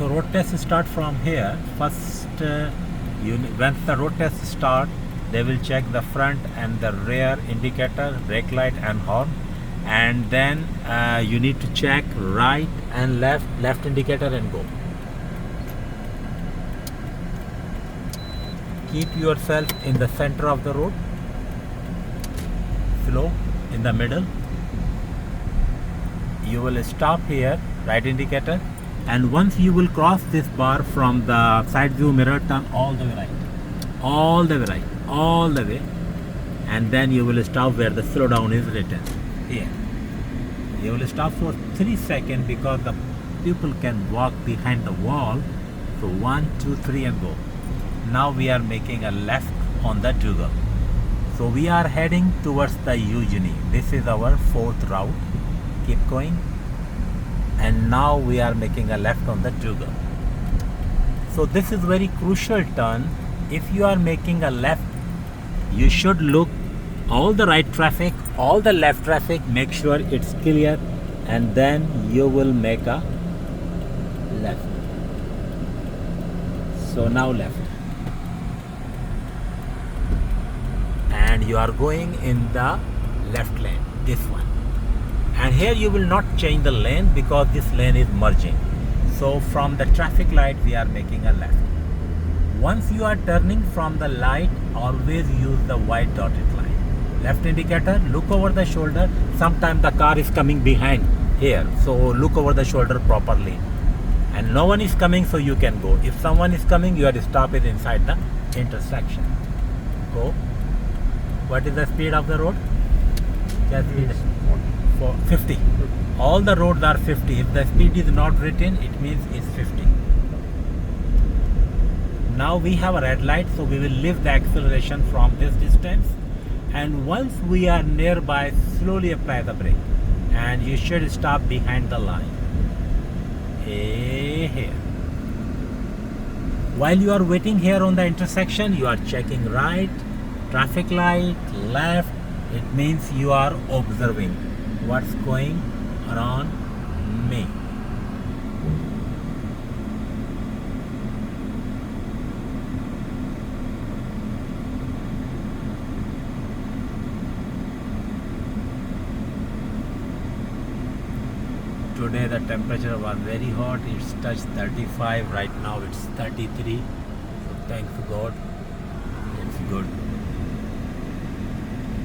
So road test start from here. First, once the road test start, they will check the front and the rear indicator, brake light and horn. And then you need to check right and left indicator and go. Keep yourself in the center of the road. Slow in the middle. You will stop here, right indicator. And once you will cross this bar from the side view mirror, turn all the way right. All the way right. All the way. And then you will stop where the slowdown is written. Here. You will stop for 3 seconds because the people can walk behind the wall. So 1, 2, 3 and go. Now we are making a left on the Dougal. So we are heading towards the Eugenie. This is our 4th route. Keep going. And now we are making a left on the Dougal. So this is very crucial turn. If you are making a left, you should look all the right traffic, all the left traffic, make sure it's clear, and then you will make a left. So now left. And you are going in the left lane, this one. And here you will not change the lane because this lane is merging. So from the traffic light we are making a left. Once you are turning from the light, always use the white dotted line. Left indicator, look over the shoulder. Sometimes the car is coming behind here. So look over the shoulder properly. And no one is coming, so you can go. If someone is coming, you have to stop it inside the intersection. Go. What is the speed of the road? For 50. All the roads are 50. If the speed is not written, it means it's 50. Now we have a red light, so we will lift the acceleration from this distance. And once we are nearby, slowly apply the brake. And you should stop behind the line. Here. While you are waiting here on the intersection, you are checking right, traffic light, left. It means you are observing what's going around me. Today the temperature was very hot. It's touched 35. Right now it's 33. So thanks God. It's good.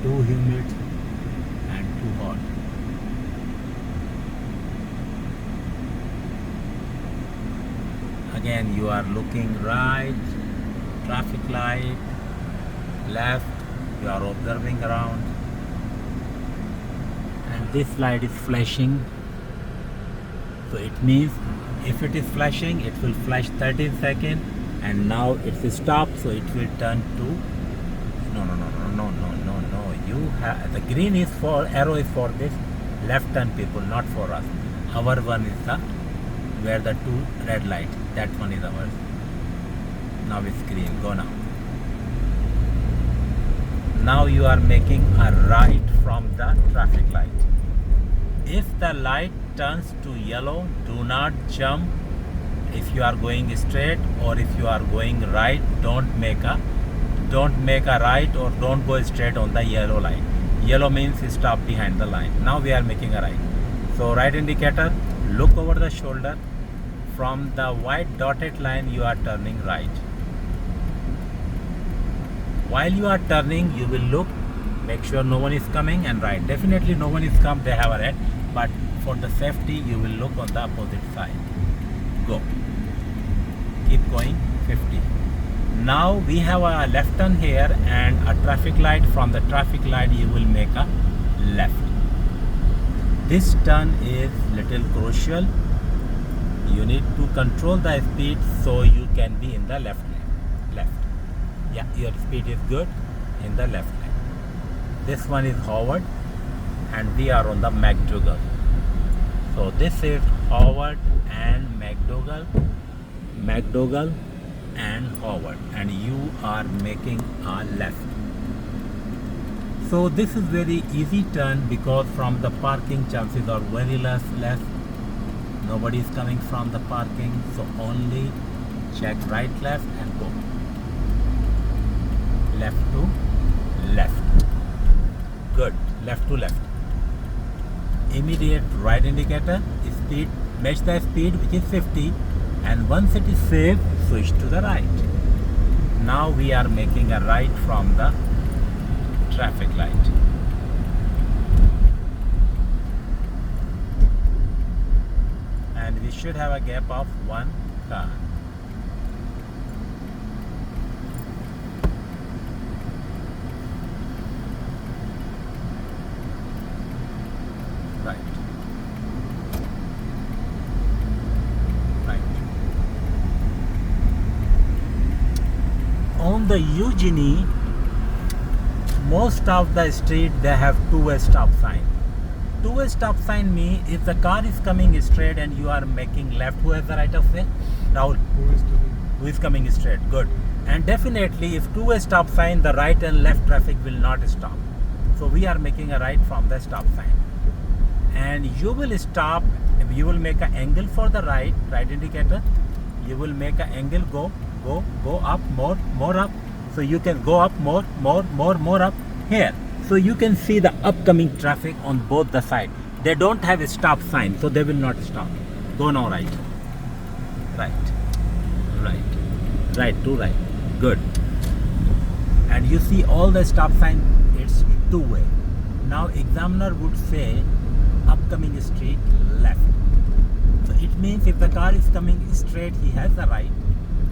Too humid and too hot. Again you are looking right, traffic light, left, you are observing around, and this light is flashing. So it means if it is flashing, it will flash 13 seconds, and now it's stopped, so it will turn to no. You have the green is for arrow is for this left turn people, not for us. Our one is the where the 2 red light. That one is ours. Now it's green. Go now. Now you are making a right from the traffic light. If the light turns to yellow, do not jump. If you are going straight or if you are going right, don't make a right or don't go straight on the yellow line. Yellow means stop behind the line. Now we are making a right. So right indicator, look over the shoulder. From the white dotted line you are turning right. While you are turning, you will look, make sure no one is coming, and right. Definitely no one is come, they have a red, but for the safety you will look on the opposite side. Go. Keep going. 50. Now we have a left turn here and a traffic light. From the traffic light you will make a left. This turn is little crucial. You need to control the speed so you can be in the left lane. Left. Yeah, your speed is good in the left lane. This one is Howard and we are on the McDougal. So this is Howard and McDougal. McDougal and Howard, and you are making a left. So this is very easy turn because from the parking chances are very less. Nobody is coming from the parking, so only check right, left and go. Left to left. Good. Left to left. Immediate right indicator, speed, match the speed which is 50, and once it is safe, switch to the right. Now we are making a right from the traffic light. And we should have a gap of 1 car. Right. Right. On the Eugenie, most of the street they have two-way stop sign. Two-way stop sign means if the car is coming straight and you are making left, who has the right of way? Rahul. Who is coming straight? Good. And definitely if two-way stop sign, the right and left traffic will not stop. So we are making a right from the stop sign. And you will stop, you will make an angle for the right indicator. You will make an angle, go up, more up. So you can go up more up here. So you can see the upcoming traffic on both the sides. They don't have a stop sign, so they will not stop. Go now right. Right to right. Good. And you see all the stop sign, it's two-way. Now examiner would say upcoming street left. So it means if the car is coming straight, he has the right.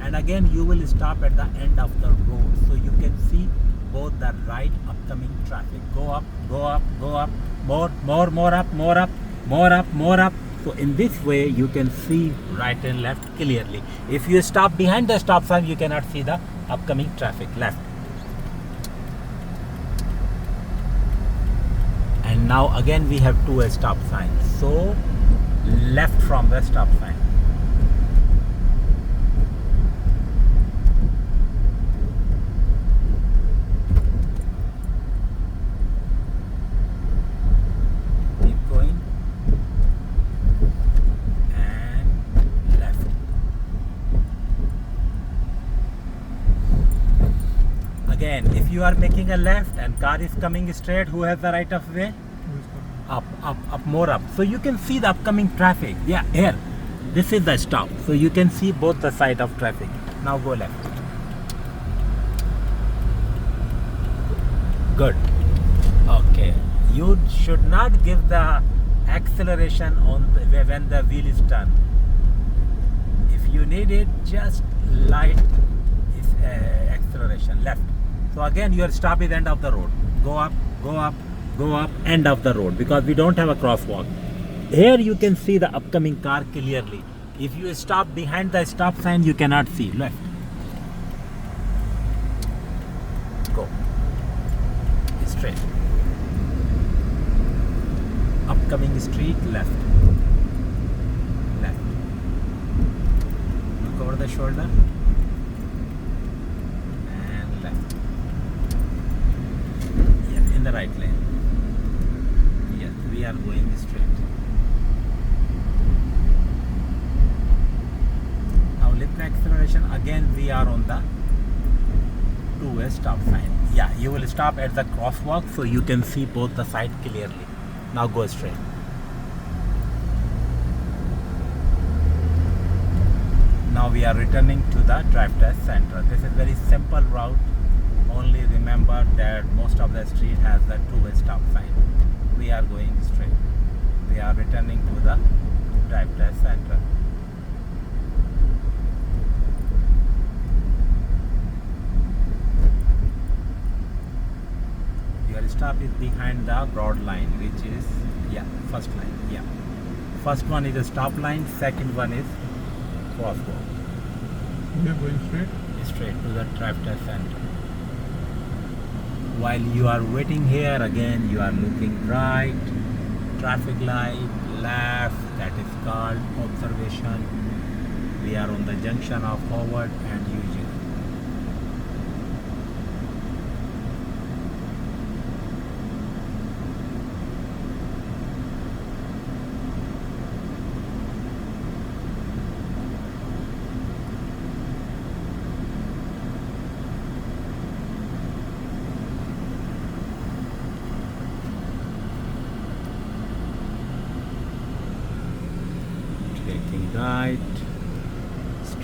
And again you will stop at the end of the road. So you can see both the right upcoming traffic. Go up, more up. So in this way you can see right and left clearly. If you stop behind the stop sign, you cannot see the upcoming traffic left. And now again we have two stop signs. So left from the stop sign. Keep going. And left. Again, if you are making a left and car is coming straight, who has the right of way? More up. So you can see the upcoming traffic. Yeah, here. This is the stop. So you can see both the side of traffic. Now go left. Good. Okay. You should not give the acceleration on when the wheel is turned. If you need it, just light acceleration left. So again your stop is end of the road. Go up, end of the road, because we don't have a crosswalk. Here you can see the upcoming car clearly. If you stop behind the stop sign, you cannot see. Left. Go. Straight. Upcoming street, left. Look over the shoulder. And left. Yeah, in the right lane. We are going straight. Now lift acceleration. Again we are on the two-way stop sign. Yeah, you will stop at the crosswalk so you can see both the sides clearly. Now go straight. Now we are returning to the drive test center. This is very simple route. Only remember that most of the street has the two-way stop sign. We are going straight. We are returning to the drive test center. Your stop is behind the broad line, which is first line. First one is a stop line, second one is crosswalk. We are going straight? Straight to the drive test center. While you are waiting here, again you are looking right, traffic light, left, that is called observation. We are on the junction of Howard and Eugene.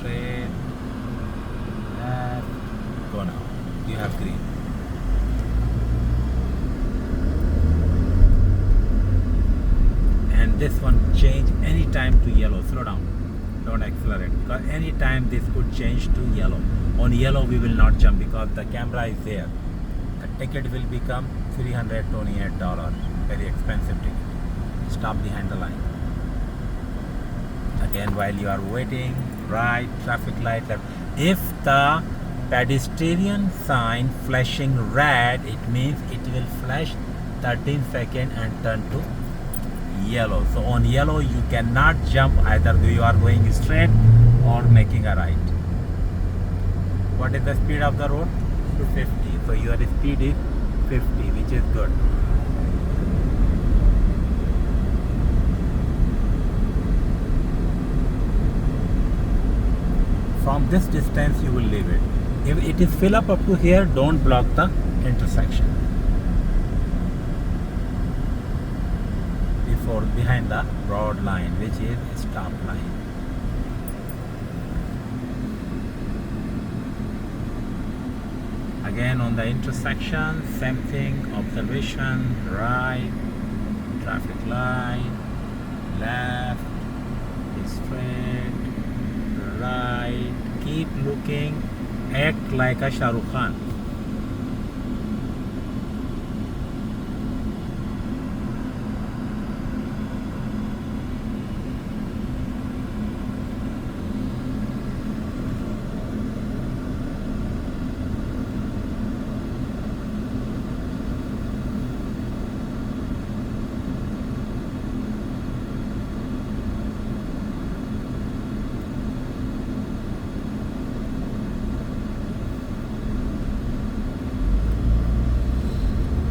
straight, left, go now. You have green. And this one change anytime to yellow. Slow down. Don't accelerate because anytime this could change to yellow. On yellow we will not jump because the camera is there. The ticket will become $328. Very expensive ticket. Stop behind the line. Again, while you are waiting, right, traffic light left. If the pedestrian sign flashing red, it means it will flash 13 seconds and turn to yellow. So on yellow you cannot jump, either you are going straight or making a right. What is the speed of the road? 50. So your speed is 50, which is good. From this distance you will leave it. If it is fill up to here, don't block the intersection. Behind the broad line, which is stop line. Again on the intersection, same thing, observation, right, traffic light, left, straight, right, keep looking, act like a Shah Rukh Khan.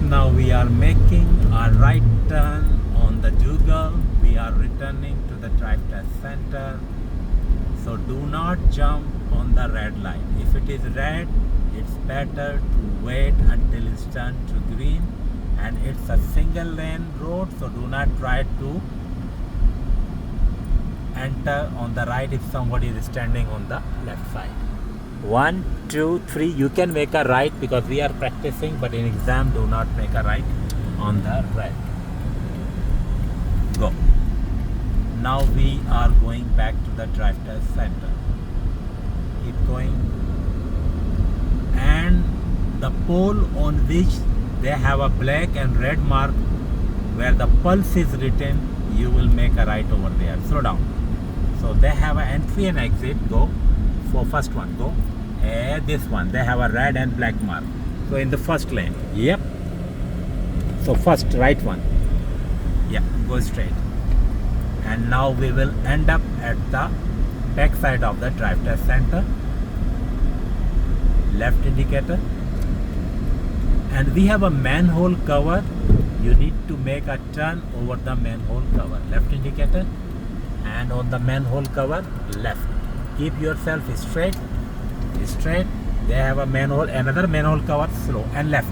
Now we are making a right turn on the Dougal. We are returning to the drive test center. So do not jump on the red line. If it is red, it's better to wait until it's turned to green. And it's a single lane road, so do not try to enter on the right if somebody is standing on the left side. 1, 2, 3, you can make a right because we are practicing, but in exam do not make a right on the red. Go. Now we are going back to the drive test center. Keep going. And the pole on which they have a black and red mark where the pulse is written, you will make a right over there. Slow down. So they have an entry and exit. Go for first one. Go. This one, they have a red and black mark. So in the first lane. Yep. So first right one. Yeah, go straight. And now we will end up at the back side of the drive test center. Left indicator. And we have a manhole cover. You need to make a turn over the manhole cover. Left indicator. And on the manhole cover, left. Keep yourself straight. Straight. They have a manhole, another manhole cover, slow and left.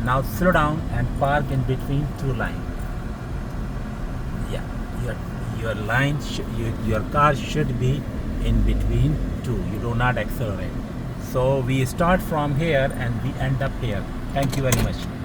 Now slow down and park in between two lines. Yeah, your line, your car should be in between two. You do not accelerate. So we start from here and we end up here. Thank you very much.